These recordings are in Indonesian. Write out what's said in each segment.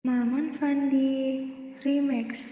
Maman Fandi Remix.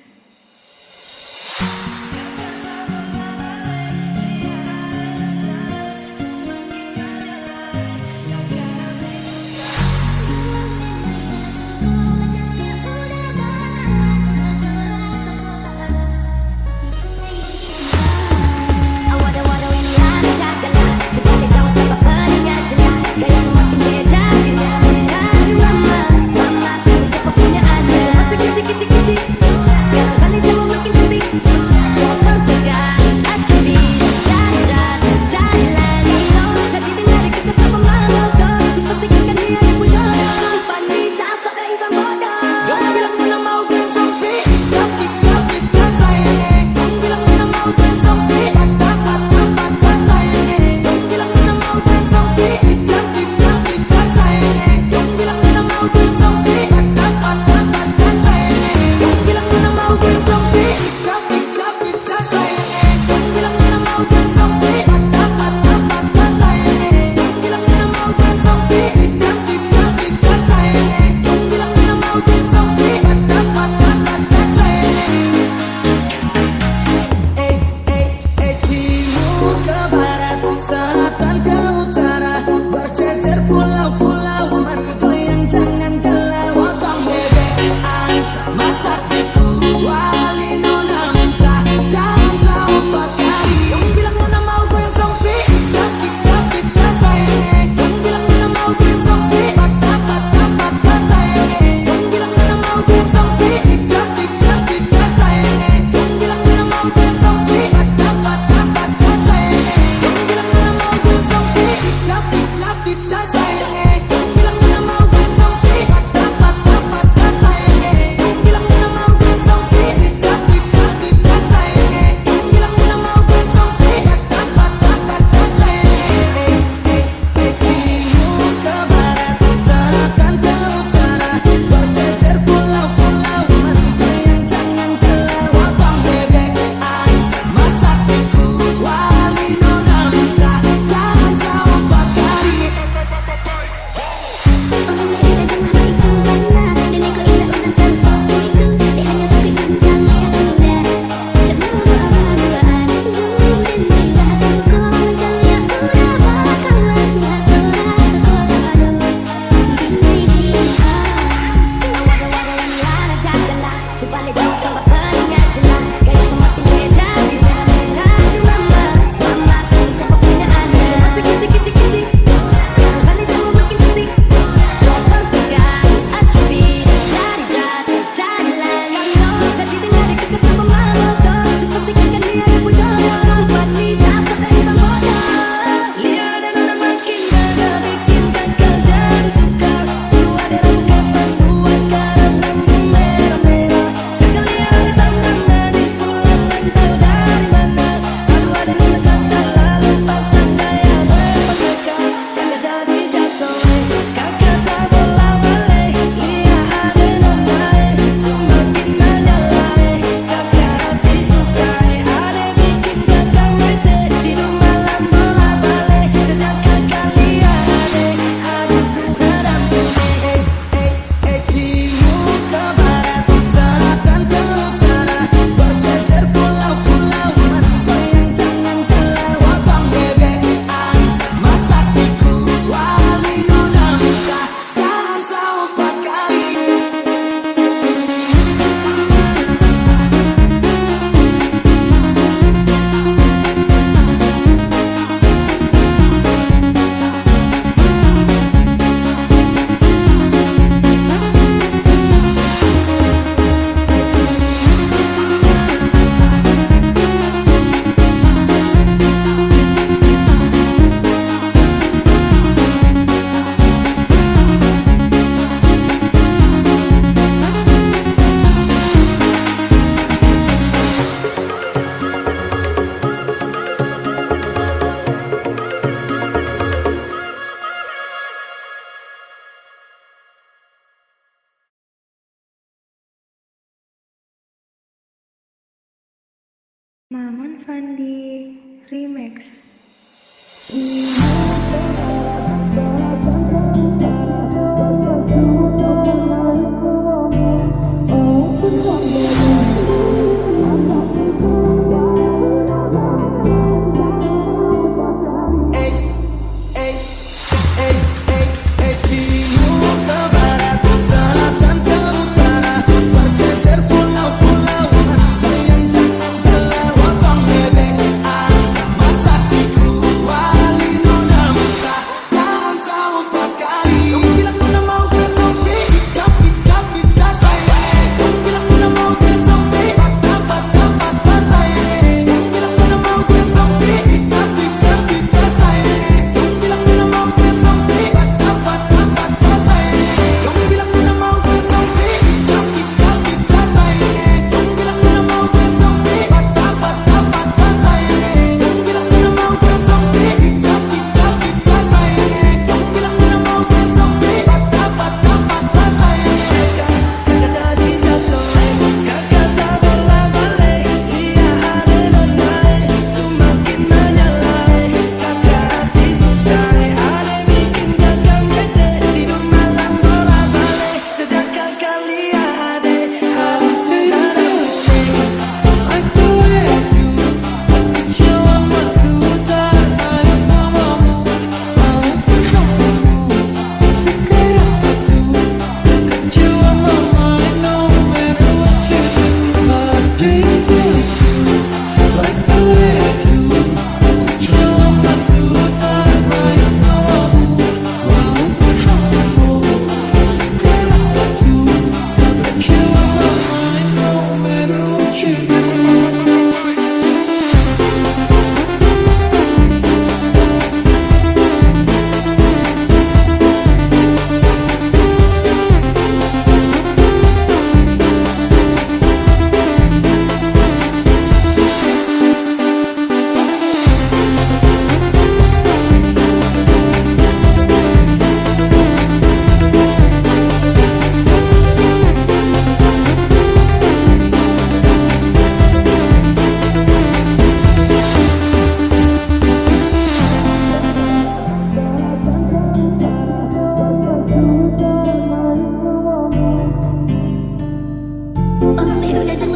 Maman Fandi Remix.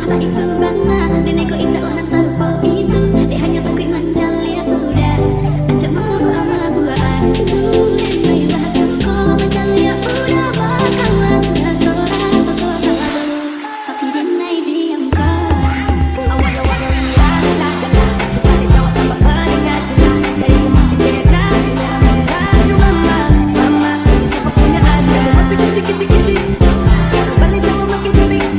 apa itu bangga. Nenekku indah orang serupa itu. Dia hanya takut menjali udah. Ancam malu ama buaan. Nenekku bahasa kau menjali udah. Bakalan seorang sekolah tapi denai diam kau. Awal-awal lihat tak kalah. Sekali jawab tanpa peringat jelas. Kayak semakin beda. Aduh mama, mama ini siapa punya ada. Masih kecil-kecil. Balik jauh makin kering.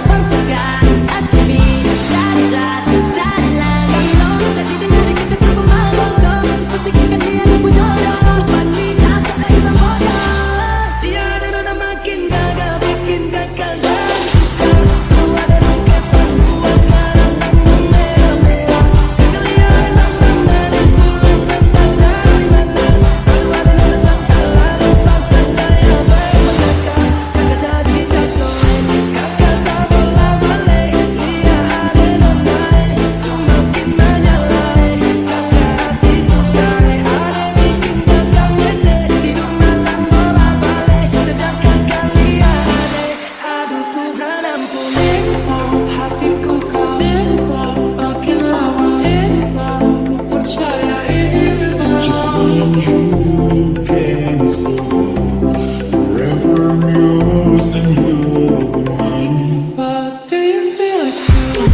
Kau tegas, asli. Dari lagi. Jadi dengan kita sama malu. Seperti kita dia aku jodoh. Wanita sudah hitam bodoh. Dia ada nona makin gagal. Bikin gagal dan suka. Ku ada nongkepan. Gua sekarang tanggung merah-merah. Kekelian tambah manis. Pulang dan tahu dari mana. Lalu ada nona cangkal. Lalu pasang gaya bermesaka. Kakak jadi jatuh. Kakak tak bola balik. Dia ada nona. Semakin menyalai. Kakak hati susah. Ada bikin kakak mete. Tidur malam bola balik. Sejak kakak lihat ada. Aduh Tuhan ampuni. Hatiku kau simpan makin lama Islam ku percaya ini Just me and you against the world. Forever I'm yours and you'll be mine. But do you feel it too?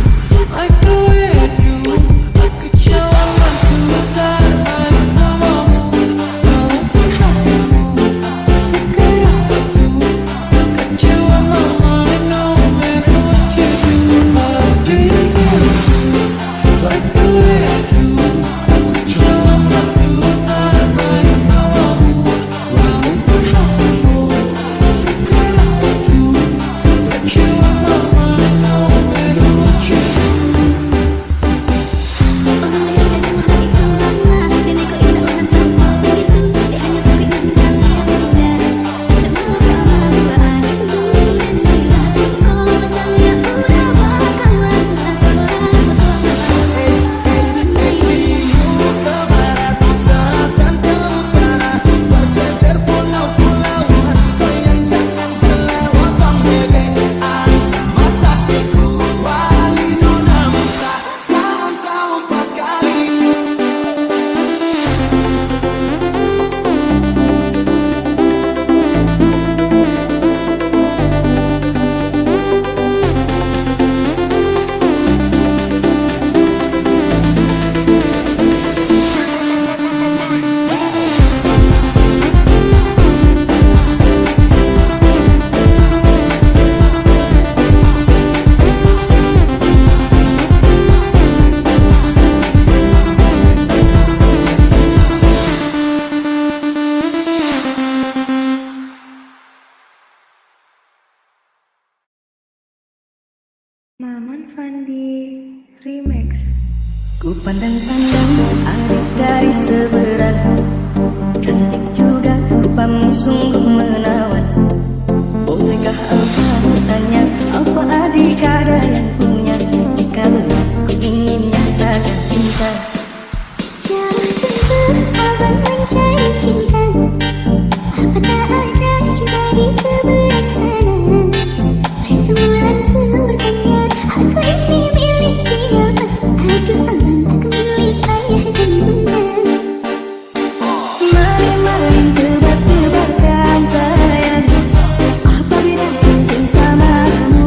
Like the way I do. I could show up my suicide. I know walaupun hatimu sekeras batu. Kecewa mama, I know no matter what you do. But do you feel it too? Like the way I do. I could show up my suicide. I know walaupun hatimu sekeras batu. Kecewa mama, I know no matter what you do. Maman Fandi Remix. Ku pandang-pandang adik dari seberang, cantik juga rupamu sungguh menawan. Bolehkah aku bertanya, apa adik ada yang punya? Jika berat ku ingin nyatakan cinta. Jauh sebelum abang mencari cinta, apa tak ada cinta di seberang sana? Pertemuan sungguh bertanya, aku ini milik siapa? Aduh abang, aku milik ayah dan bunda. Mari-mari tebak-tebakan sayang, apa beda cincin sama kamu?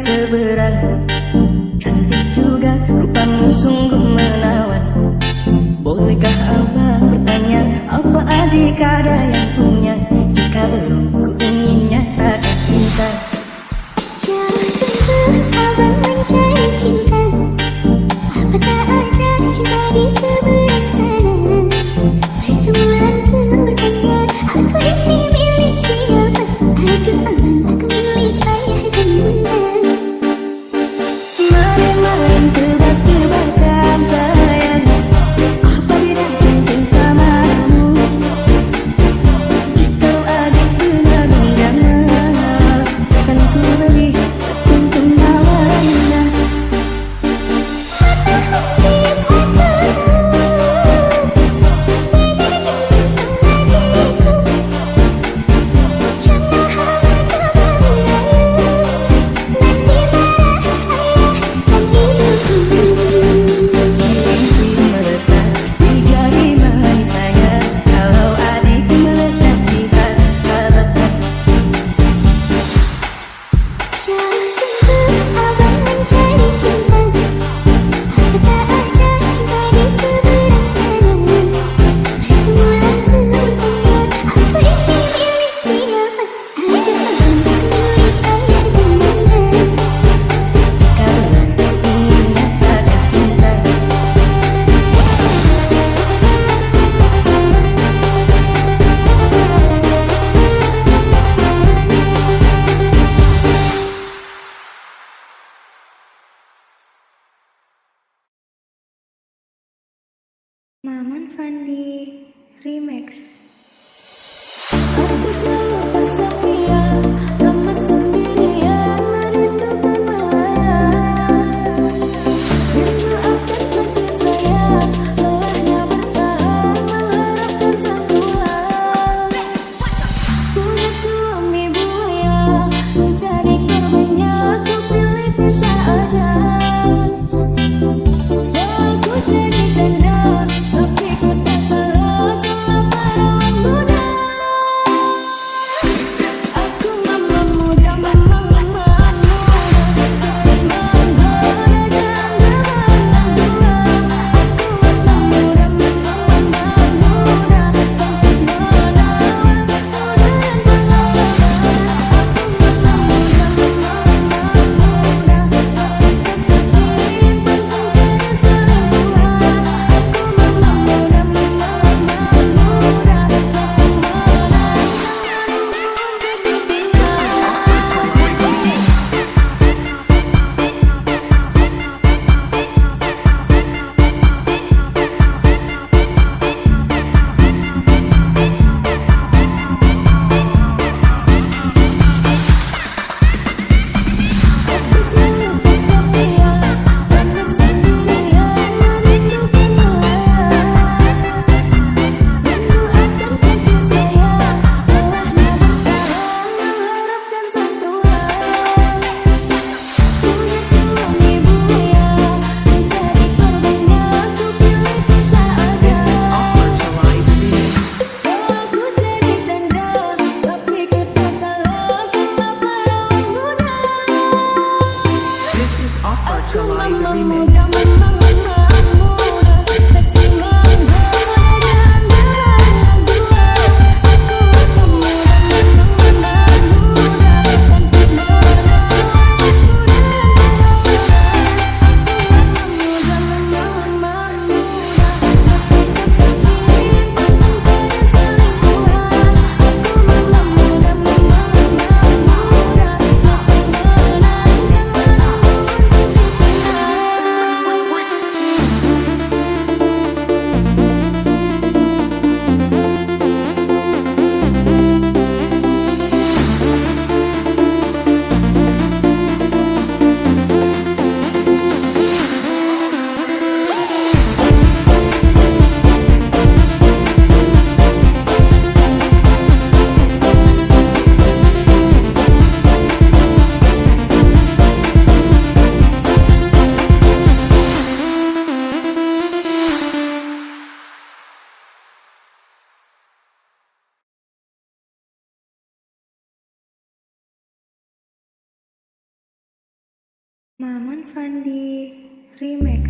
seberang. Cantik juga rupamu sungguh menawan. Bolehkah abah bertanya, apa adik ada yang punya? Jika belum, ku ingin nyatakan cinta. Jauh sungguh abang mencari cinta. Apa tak ada cinta di seberang sana? Pertemuan semuanya, aku ini milik siapa? Aduh aman, aku milik ayah dan bunda. Main-main tebak-tebakan sayang, apa beda cincin sama kamu? Jika adik pernah gunjang, kan ku beri sekuntum tawarannya. Cincin melekat di jari manis saya, kalau adik melekat di hati. Jauh sungguh abang mencari cinta. Apa tak ada cinta di seberang sana? Pertemuan semuanya, aku ini milik siapa? Aduh abang, aku milik ayah dan bunda. Jika belum, ku ingin nyatakan cinta. Maman Fandi Remix. Aku selalu bersetia, lama sendirian merindukan melayang. Rindu akan kasih sayang, lelahnya bertahan mengharapkan sentuhan. Punya suami buaya, menjadi korbannya, aku pilih pisah aja. Aku jadi janda, tapi ku tak kalah sama para muda. Aku mama muda, mama muda, seksi menggoda janda malang tua. Aku mama muda, mama muda, cantik menawan, muda dan pengalaman. Aku mama muda, meski kesepian tentang jadi selingkuhan. Aku mama muda, aku selalu bersetia, lama sendirian merindukan melayang. Rindu akan kasih sayang, lelahnya bertahan mengharapkan sentuhan. Punya suami buaya, menjadi korbannya, aku pilih pisah aja. Aku jadi janda, tapi ku tak kalah sama para muda. Aku mama muda, mama muda, seksi menggoda janda malang tua. Aku mama muda, cantik menawan, muda dan pengalaman. Aku mama muda, meski kesepian tentang jadi selingkuhan. Aku mama muda, tak menangkan menunggu Maman Fandi Remix.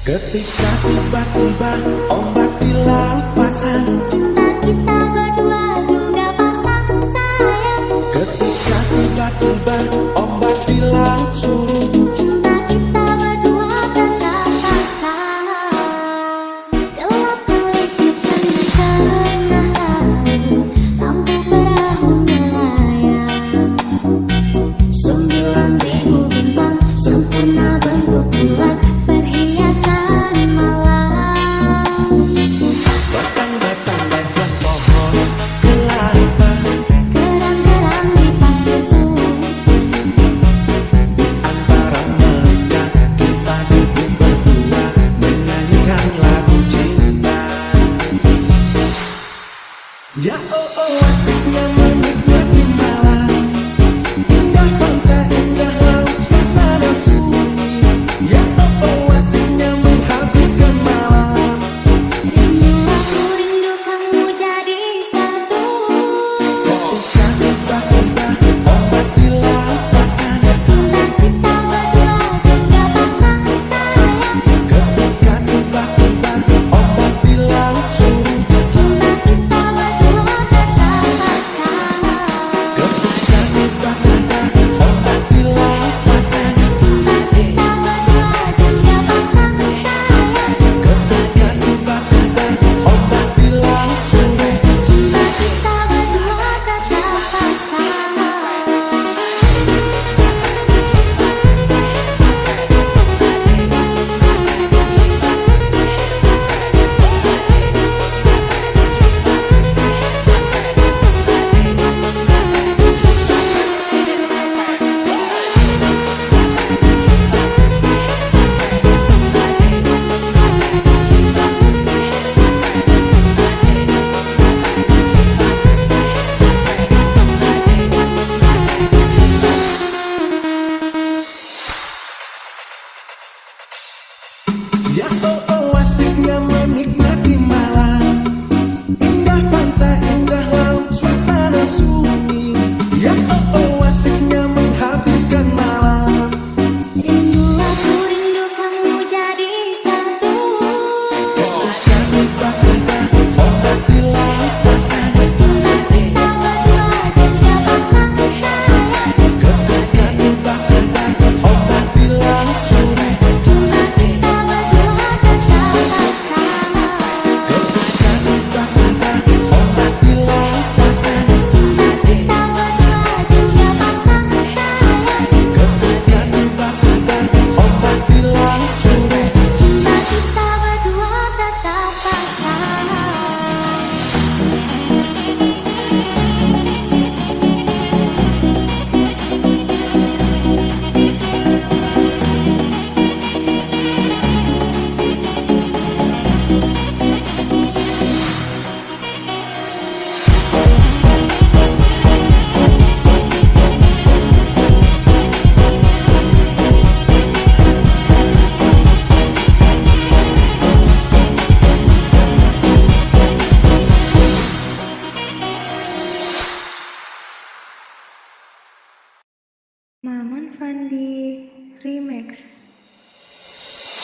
Ketika tiba-tiba ombak di laut pasang, Cinta kita berdua juga pasang sayang. ketika tiba-tiba ombak di laut surut, Cinta kita berdua tetap pasang. Gelap kelitipan di tengah laut, lampu perahu melayang. 9.000 bintang sempurna bentuk bulan, perhiasan malam. batang-batang dahan pohon kelapa, Kerang-kerang di pasir pun, antara mereka kita duduk berdua menyanyikan lagu cinta. Ya oh oh asiknya menikmati malam, indah pantai, indah laut, suasana sunyi. Ya oh oh asiknya menghabiskan malam. rindu aku rindu kamu jadi satu. Ketika tiba-tiba ombak di laut pasang, Cinta kita berdua juga pasang sayang. ketika tiba-tiba ombak di laut surut, Cinta kita berdua tetap pasang. ketika tiba-tiba ombak di laut pasang, Cinta kita berdua juga pasang sayang. ketika tiba-tiba ombak di laut surut. Cinta kita berdua tetap pasang. Ya oh oh asiknya menikmati malam, indah pantai, indah laut, suasana sunyi. Ya oh oh asiknya menghabiskan malam. Rindu aku rindu kamu jadi satu. Ketika tiba-tiba ombak di laut pasang, Cinta kita berdua juga pasang sayang. ketika tiba-tiba ombak di laut surut, Cinta kita berdua tetap pasang. ketika tiba-tiba ombak di laut pasang, Cinta kita berdua juga pasang sayang. ketika tiba-tiba ombak di laut surut. Cinta kita berdua tetap pasang. Maman Fandi Remix.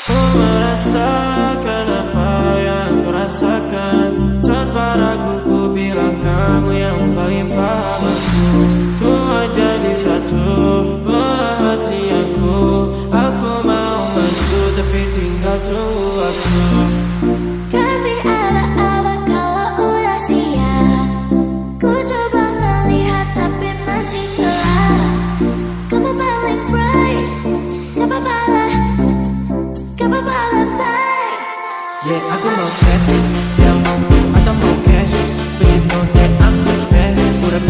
Ku merasakan apa yang kau rasakan, tanpa ragu ku bilang kamu yang paling paham aku. Tua jadi satu bola hati aku mau bantu tapi tinggal tunggu aku. Kasih ala-ala kalau udah siap. Ku coba melihat tapi masih gelap. Kamu paling bright, gak apa-apa lah bye. Yeah, aku mau cash, dia mau atau mau cash, but you know that I'm the best. Udah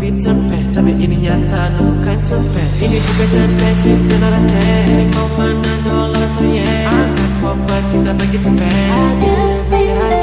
tapi cepet. Tapi ini nyata, no bukan cepet. Ini juga cepet, sistem narate. Ini mau mana dolar tuh ya. Angkat koper, kita bagi cepet. Ada pesta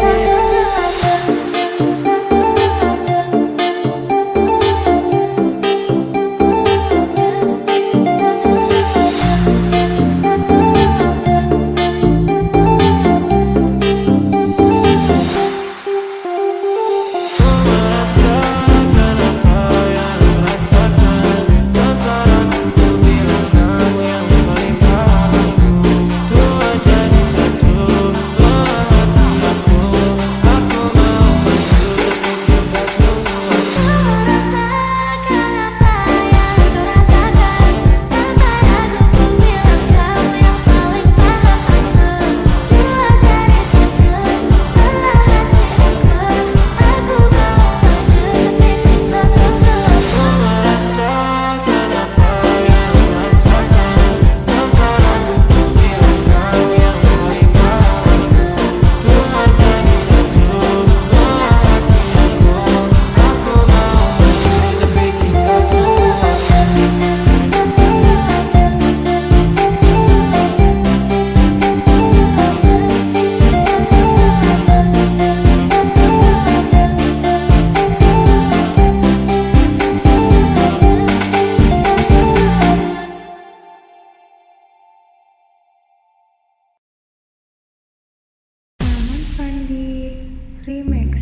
Fandi Remix.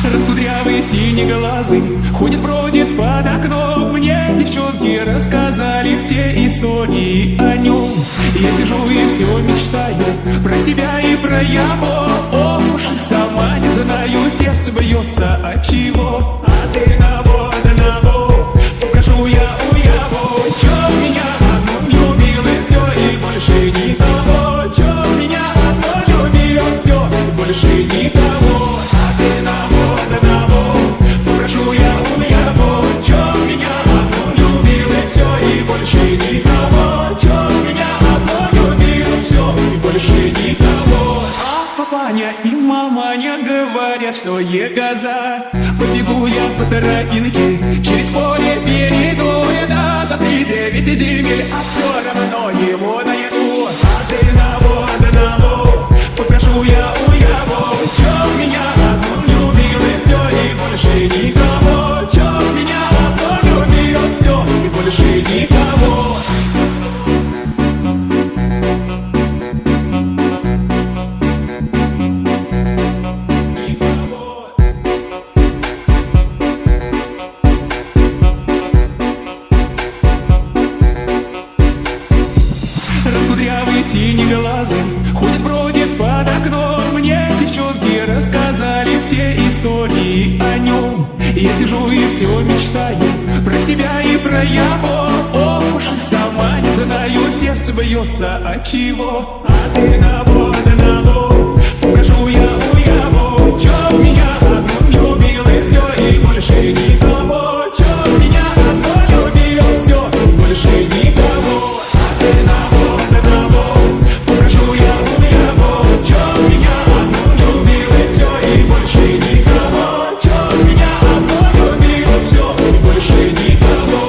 Раскудрявый синеглазый ходит-бродит под окном. Мне девчонки рассказали все истории о нем. Я сижу и все мечтаю про себя и про его. Ох уж и сама не знаю, сердце бьется от чего. А ты на бок, попрошу я у его. Чё меня одну любил и все, и больше никого. Чё меня одну любил, все, и больше никого. А ты на бок, попрошу я у его. Чё меня одну любил и все, и больше никого. Чё меня одну любил, все, и больше никого. А папаня и маманя говорят, что егоза. Побегу я по тропинке, через поле перейду я за 3-9 земель, а все равно его найду. А ты на бок, попрошу я у его. Чё меня одну любил и все, и больше никого. Чё меня одну любил, все, и больше никого. Раскудрявый синеглазый ходит-бродит под окном. Мне девчонки рассказали все истории о нем. Я сижу и все мечтаю про себя и про его. Ох уж и сама не знаю, сердце бьется от чего. А ты на бок, попрошу я у его. Чё меня одну любил и все, и больше никого. Чё меня одну любил, все, и больше никого. А ты на бок, попрошу я у его. Чё меня одну любил и все, и больше никого. Чё меня одну любил, все, и больше никого.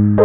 Bila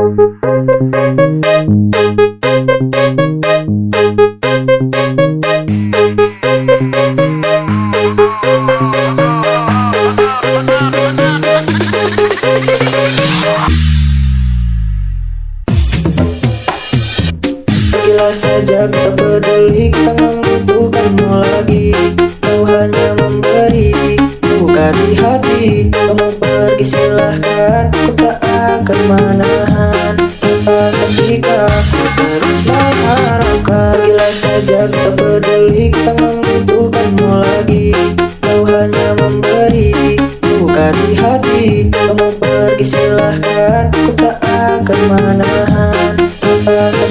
saja kau peduli, tak membutuhkanmu lagi. Kau hanya memberi, bukan di hati. Kamu pergi silahkan, ku tak akan menahan. Tanpa jika ku terus mengharapkan. Bila saja kau peduli, tak membutuhkanmu lagi. Kau hanya memberi, bukan di hati. Kamu pergi silahkan, ku tak akan menahan.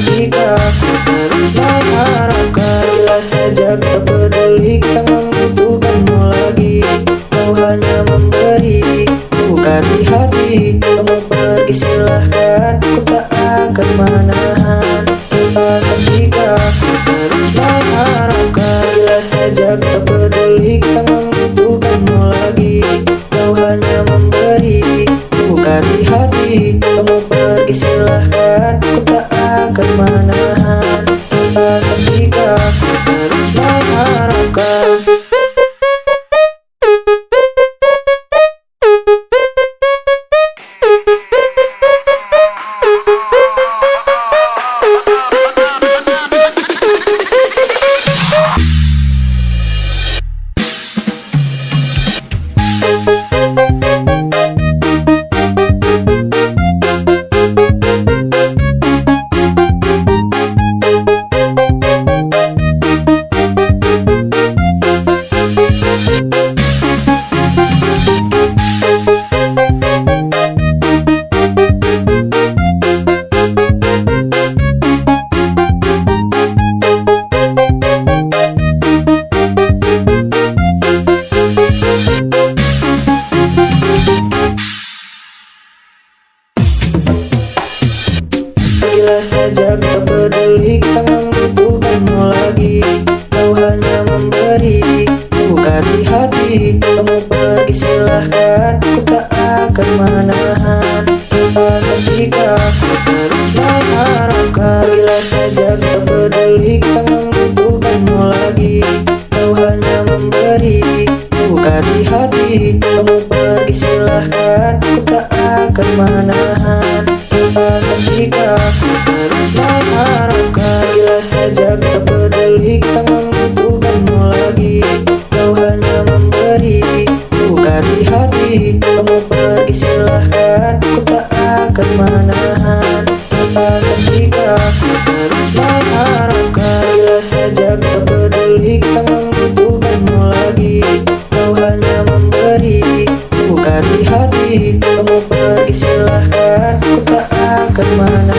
Jika ku terus mengharapkan. Bila saja kau peduli, tak membutuhkanmu lagi. Kau hanya memberi, bukan di hati. Kamu pergi silahkan, ku tak akan menahan. Jika ku terus mengharapkan. Bila saja kau peduli, tak membutuhkanmu lagi. Kau hanya memberi, bukan di hati. Kamu pergi silahkan, ku tak akan menahan. Jika ku terus mengharapkan. Bila saja kau peduli, tak membutuhkanmu lagi. Kau hanya memberi, bukan di hati. Kamu pergi silahkan, ku tak akan menahan. Jika ku terus mengharapkan. Bila saja kau peduli, tak membutuhkanmu lagi. Kau hanya memberi, bukan di hati. Kamu pergi silahkan, ku tak akan menahan. Jika ku terus mengharapkan. Bila saja kau peduli, tak membutuhkanmu lagi. Kau hanya memberi, bukan di hati. Kamu pergi silahkan, ku tak akan menahan. Jika ku terus mengharapkan. Bila saja kau peduli, tak membutuhkanmu lagi. Kau hanya memberi, bukan di hati. Kamu pergi silahkan, ku tak akan menahan.